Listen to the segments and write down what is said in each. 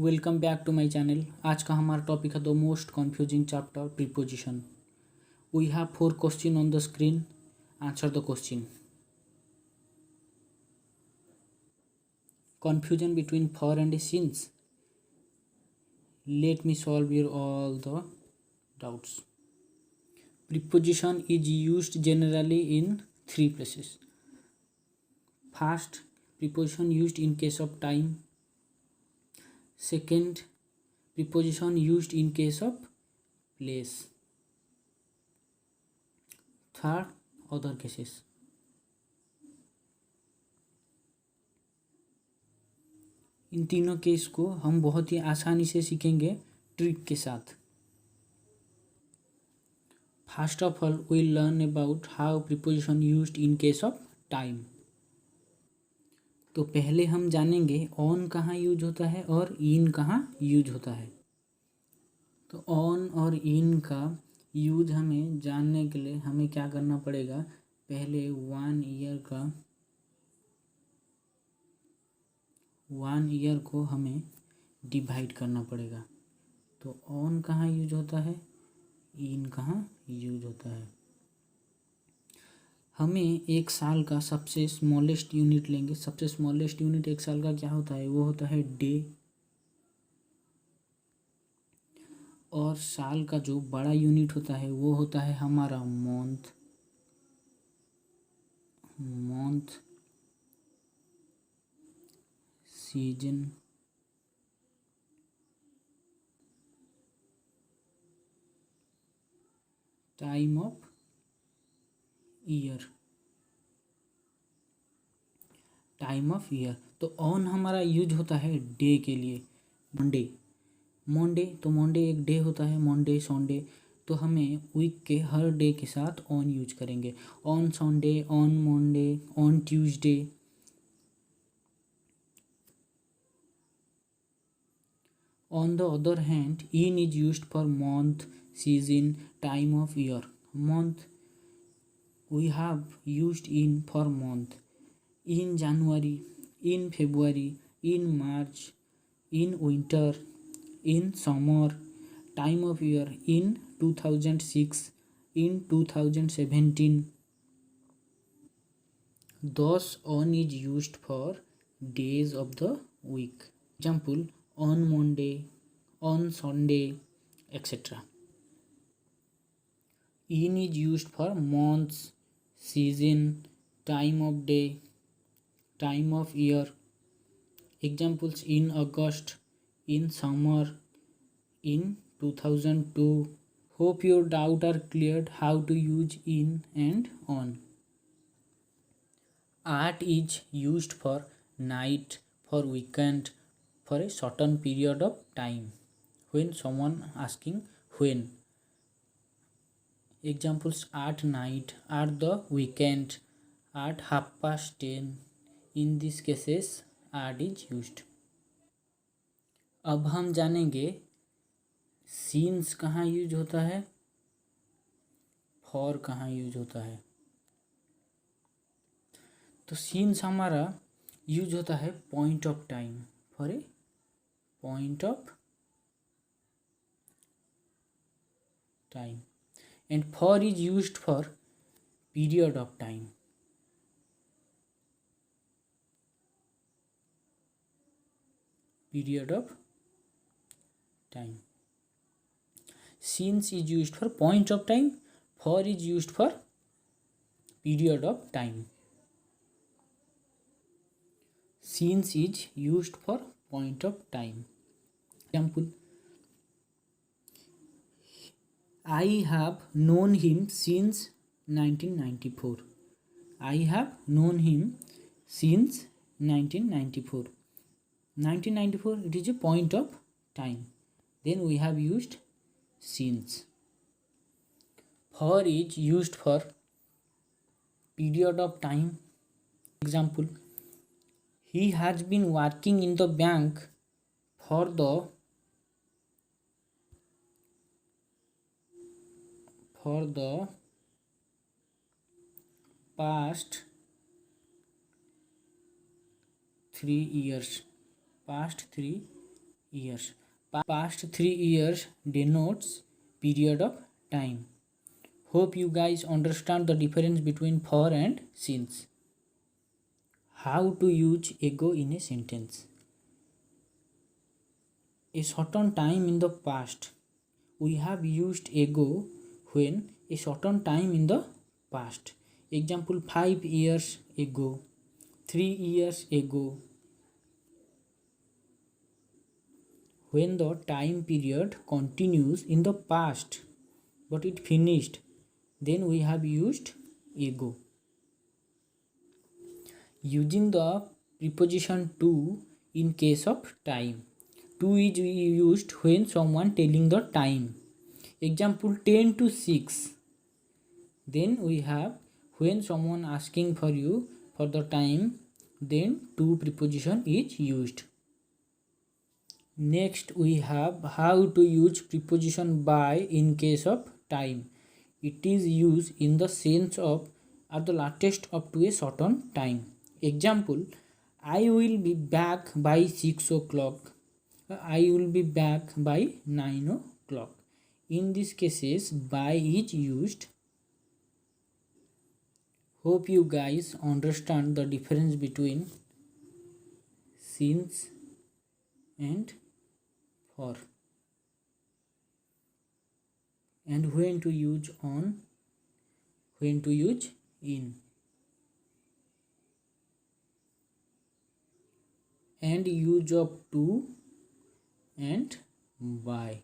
Welcome back to my channel. आज का हमारा टॉपिक है the most confusing chapter preposition. We have 4 question on the screen. Answer the question. Confusion between for and since. Let me solve your all the doubts. Preposition is used generally in 3 places. First, preposition used in case of time. Second, preposition used in case of place. Third, other cases. इन तीनों case को हम बहुत ही आसानी से सीखेंगे trick के साथ। First of all we learn about how preposition used in case of time. तो पहले हम जानेंगे ऑन कहाँ यूज होता है और इन कहाँ यूज होता है। तो ऑन और इन का यूज हमें जानने के लिए हमें क्या करना पड़ेगा, पहले 1 ईयर को हमें डिवाइड करना पड़ेगा। तो ऑन कहाँ यूज होता है, इन कहाँ यूज होता है। हमें एक साल का सबसे स्मॉलेस्ट यूनिट लेंगे। सबसे स्मॉलेस्ट यूनिट एक साल का क्या होता है, वो होता है डे। और साल का जो बड़ा यूनिट होता है वो होता है हमारा month. Season, time of year. तो ऑन हमारा यूज होता है डे के लिए। मंडे तो मंडे एक डे होता है, मंडे संडे। तो हमें वीक के हर डे के साथ ऑन यूज करेंगे। On Sunday, on Monday, on Tuesday. On the other hand, in is used for month, season, time of year. Month, we have used in for month. In January, in February, in March, in winter, in summer. Time of year in 2006, in 2017. Thus, on is used for days of the week. Example, on Monday, on Sunday, etc. In is used for months, season, time of day, time of year. Examples, in August, in summer, in 2002. Hope your doubt are cleared how to use in and on. Art is used for night, for weekend, for a certain period of time. When someone asking when. Examples, at night, at the weekend, at 10:30. In these cases, at is used. अब हम जानेंगे scenes कहाँ use होता है, for कहाँ use होता है। तो सीन्स हमारा यूज होता है point of time, for a point of time. And for is used for period of time. Period of time. Since is used for point of time, for is used for period of time. Since is used for point of time. Example, I have known him since 1994. I have known him since 1994. 1994, it is a point of time. Then we have used since. For is used for period of time. Example, he has been working in the bank for the past 3 years. years. Past 3 years denotes period of time. Hope you guys understand the difference between for and since. How to use ago in a sentence. A certain time in the past. We have used ago when a certain time in the past. Example, 5 years ago, 3 years ago. When the time period continues in the past but it finished, then we have used ago. Using the preposition to in case of time. To is used when someone telling the time. Example, 10 to 6. Then we have when someone asking for you for the time, then to preposition is used. Next we have how to use preposition by in case of time. It is used in the sense of at the latest up to a certain time. Example, I will be back by 6 o'clock. I will be back by 9 o'clock. In these cases, by is used. Hope you guys understand the difference between since and for, and when to use on, when to use in, and use of to and by.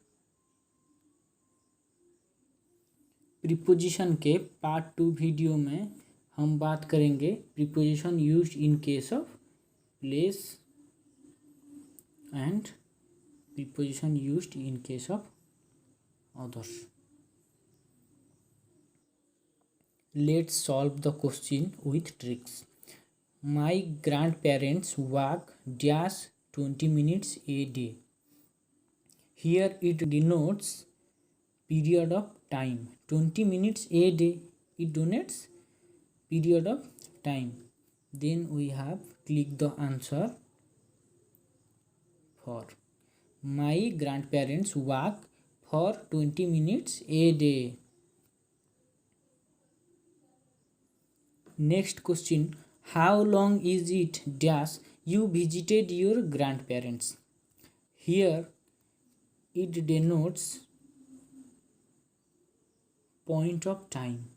Preposition के part 2 video में हम बात करेंगे preposition used in case of place and preposition used in case of others. Let's solve the question with tricks. My grandparents walk dash 20 minutes a day. Here it denotes period of time. 20 minutes a day, it denotes period of time. Then we have click the answer for. My grandparents walk for 20 minutes a day. Next question, how long is it dash you visited your grandparents? Here it denotes point of time.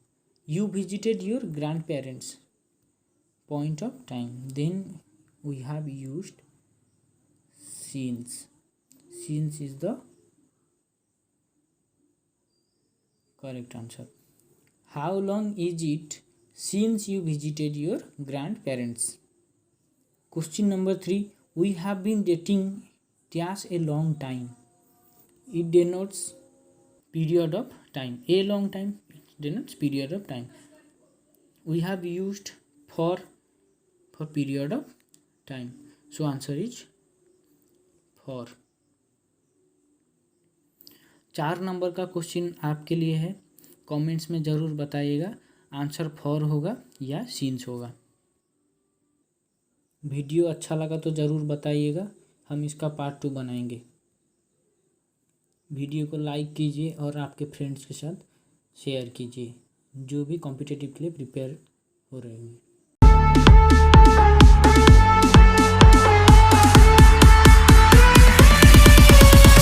You visited your grandparents, point of time. Then we have used since. Since is the correct answer. How long is it since you visited your grandparents? Question number 3, we have been dating dash a long time. It denotes period of time. A long time denotes period of time. We have used for period of time. So answer is for. 4 number का question आपके लिए है, comments में ज़रूर बताइएगा answer for होगा या scenes होगा। वीडियो अच्छा लगा तो ज़रूर बताइएगा, हम इसका पार्ट 2 बनाएंगे। वीडियो को लाइक कीजिए और आपके फ्रेंड्स के साथ शेयर कीजिए जो भी कॉम्पिटिटिव के लिए प्रिपेयर हो रहे हैं।